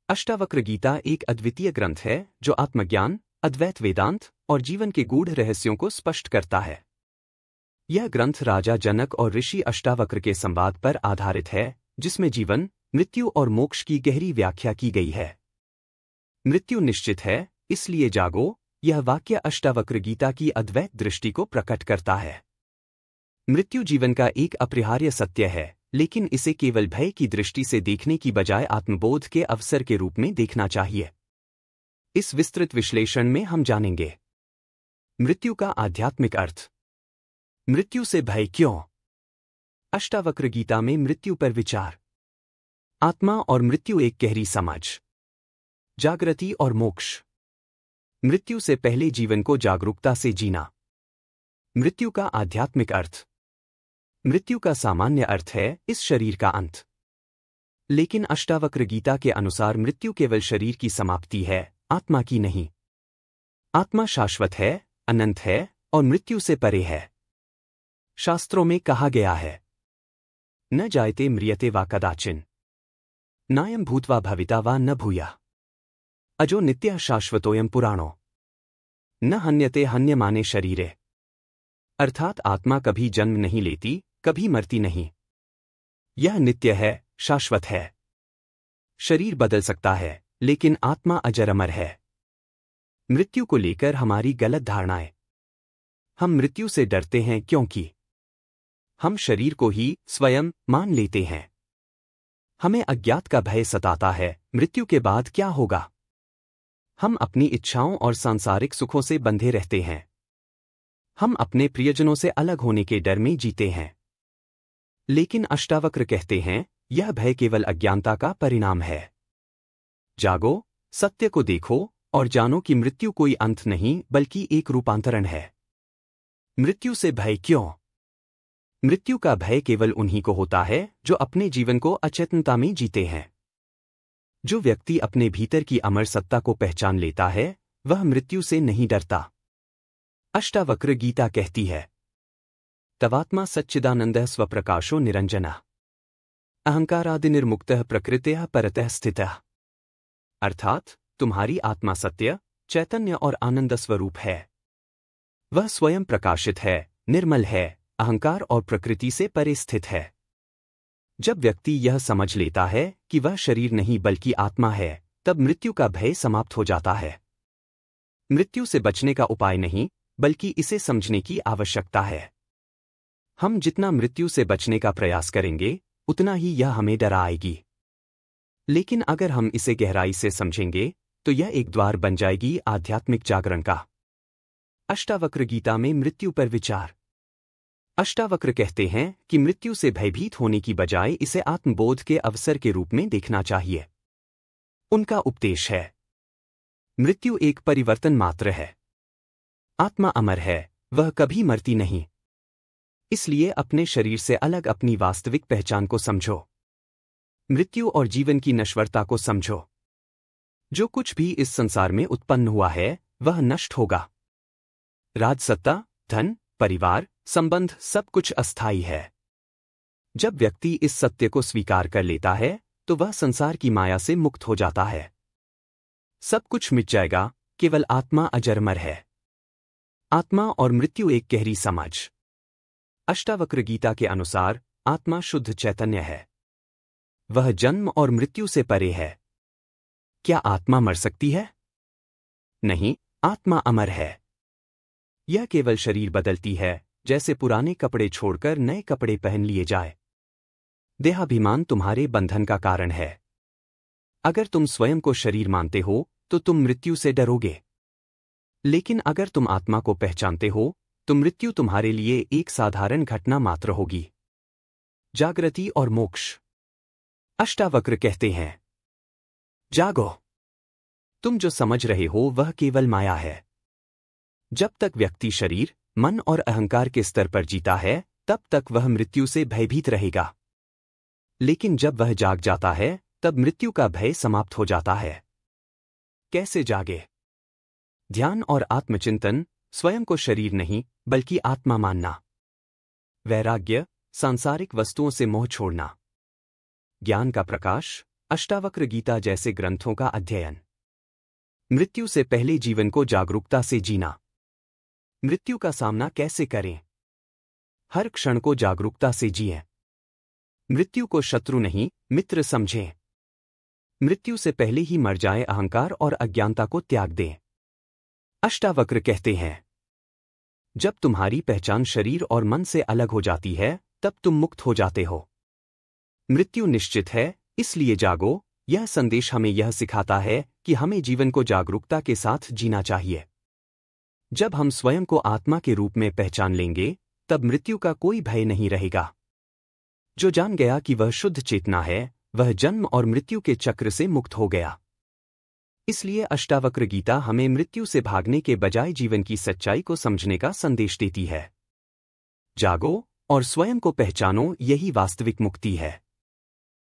अष्टावक्र गीता एक अद्वितीय ग्रंथ है जो आत्मज्ञान, अद्वैत वेदांत और जीवन के गूढ़ रहस्यों को स्पष्ट करता है। यह ग्रंथ राजा जनक और ऋषि अष्टावक्र के संवाद पर आधारित है, जिसमें जीवन, मृत्यु और मोक्ष की गहरी व्याख्या की गई है। मृत्यु निश्चित है, इसलिए जागो, यह वाक्य अष्टावक्र गीता की अद्वैत दृष्टि को प्रकट करता है। मृत्यु जीवन का एक अपरिहार्य सत्य है, लेकिन इसे केवल भय की दृष्टि से देखने की बजाय आत्मबोध के अवसर के रूप में देखना चाहिए। इस विस्तृत विश्लेषण में हम जानेंगे मृत्यु का आध्यात्मिक अर्थ, मृत्यु से भय क्यों, अष्टावक्र गीता में मृत्यु पर विचार, आत्मा और मृत्यु एक गहरी समझ, जागृति और मोक्ष, मृत्यु से पहले जीवन को जागरूकता से जीना, मृत्यु का आध्यात्मिक अर्थ। मृत्यु का सामान्य अर्थ है इस शरीर का अंत, लेकिन अष्टावक्र गीता के अनुसार मृत्यु केवल शरीर की समाप्ति है, आत्मा की नहीं। आत्मा शाश्वत है, अनंत है और मृत्यु से परे है। शास्त्रों में कहा गया है, न जायते म्रियते वा कदाचिन, नायं भूत्वा भविता वा न भूया, अजो नित्यः शाश्वतोयं पुराणो, न हन्यते हन्यमाने शरीरे। अर्थात आत्मा कभी जन्म नहीं लेती, कभी मरती नहीं। यह नित्य है, शाश्वत है। शरीर बदल सकता है, लेकिन आत्मा अजर अमर है। मृत्यु को लेकर हमारी गलत धारणाएं। हम मृत्यु से डरते हैं क्योंकि हम शरीर को ही स्वयं मान लेते हैं। हमें अज्ञात का भय सताता है, मृत्यु के बाद क्या होगा। हम अपनी इच्छाओं और सांसारिक सुखों से बंधे रहते हैं। हम अपने प्रियजनों से अलग होने के डर में जीते हैं। लेकिन अष्टावक्र कहते हैं, यह भय केवल अज्ञानता का परिणाम है। जागो, सत्य को देखो और जानो कि मृत्यु कोई अंत नहीं बल्कि एक रूपांतरण है। मृत्यु से भय क्यों? मृत्यु का भय केवल उन्हीं को होता है जो अपने जीवन को अचेतनता में जीते हैं। जो व्यक्ति अपने भीतर की अमर सत्ता को पहचान लेता है, वह मृत्यु से नहीं डरता। अष्टावक्र गीता कहती है, तवात्मा सच्चिदानंदः स्वप्रकाशो निरंजनः, अहंकारादिनिर्मुक्तः प्रकृत्याः परतः स्थितः। अर्थात तुम्हारी आत्मा सत्य, चैतन्य और आनंद स्वरूप है। वह स्वयं प्रकाशित है, निर्मल है, अहंकार और प्रकृति से परे स्थित है। जब व्यक्ति यह समझ लेता है कि वह शरीर नहीं बल्कि आत्मा है, तब मृत्यु का भय समाप्त हो जाता है। मृत्यु से बचने का उपाय नहीं, बल्कि इसे समझने की आवश्यकता है। हम जितना मृत्यु से बचने का प्रयास करेंगे, उतना ही यह हमें डराएगी। लेकिन अगर हम इसे गहराई से समझेंगे, तो यह एक द्वार बन जाएगी आध्यात्मिक जागरण का। अष्टावक्र गीता में मृत्यु पर विचार। अष्टावक्र कहते हैं कि मृत्यु से भयभीत होने की बजाय इसे आत्मबोध के अवसर के रूप में देखना चाहिए। उनका उपदेश है, मृत्यु एक परिवर्तन मात्र है। आत्मा अमर है, वह कभी मरती नहीं। इसलिए अपने शरीर से अलग अपनी वास्तविक पहचान को समझो। मृत्यु और जीवन की नश्वरता को समझो। जो कुछ भी इस संसार में उत्पन्न हुआ है, वह नष्ट होगा। राजसत्ता, धन, परिवार, संबंध सब कुछ अस्थायी है। जब व्यक्ति इस सत्य को स्वीकार कर लेता है, तो वह संसार की माया से मुक्त हो जाता है। सब कुछ मिट जाएगा, केवल आत्मा अजरमर है। आत्मा और मृत्यु एक गहरी समझ। अष्टावक्र गीता के अनुसार आत्मा शुद्ध चैतन्य है। वह जन्म और मृत्यु से परे है। क्या आत्मा मर सकती है? नहीं, आत्मा अमर है। यह केवल शरीर बदलती है, जैसे पुराने कपड़े छोड़कर नए कपड़े पहन लिए जाए। देहाभिमान तुम्हारे बंधन का कारण है। अगर तुम स्वयं को शरीर मानते हो, तो तुम मृत्यु से डरोगे। लेकिन अगर तुम आत्मा को पहचानते हो, तो मृत्यु तुम्हारे लिए एक साधारण घटना मात्र होगी। जागृति और मोक्ष। अष्टावक्र कहते हैं, जागो, तुम जो समझ रहे हो वह केवल माया है। जब तक व्यक्ति शरीर, मन और अहंकार के स्तर पर जीता है, तब तक वह मृत्यु से भयभीत रहेगा। लेकिन जब वह जाग जाता है, तब मृत्यु का भय समाप्त हो जाता है। कैसे जागे? ध्यान और आत्मचिंतन, स्वयं को शरीर नहीं बल्कि आत्मा मानना। वैराग्य, सांसारिक वस्तुओं से मोह छोड़ना। ज्ञान का प्रकाश, अष्टावक्र गीता जैसे ग्रंथों का अध्ययन। मृत्यु से पहले जीवन को जागरूकता से जीना। मृत्यु का सामना कैसे करें? हर क्षण को जागरूकता से जिएं। मृत्यु को शत्रु नहीं, मित्र समझें। मृत्यु से पहले ही मर जाए अहंकार और अज्ञानता को त्याग दें। अष्टावक्र कहते हैं, जब तुम्हारी पहचान शरीर और मन से अलग हो जाती है, तब तुम मुक्त हो जाते हो। मृत्यु निश्चित है, इसलिए जागो। यह संदेश हमें यह सिखाता है कि हमें जीवन को जागरूकता के साथ जीना चाहिए। जब हम स्वयं को आत्मा के रूप में पहचान लेंगे, तब मृत्यु का कोई भय नहीं रहेगा। जो जान गया कि वह शुद्ध चेतना है, वह जन्म और मृत्यु के चक्र से मुक्त हो गया। इसलिए अष्टावक्र गीता हमें मृत्यु से भागने के बजाय जीवन की सच्चाई को समझने का संदेश देती है। जागो और स्वयं को पहचानो, यही वास्तविक मुक्ति है।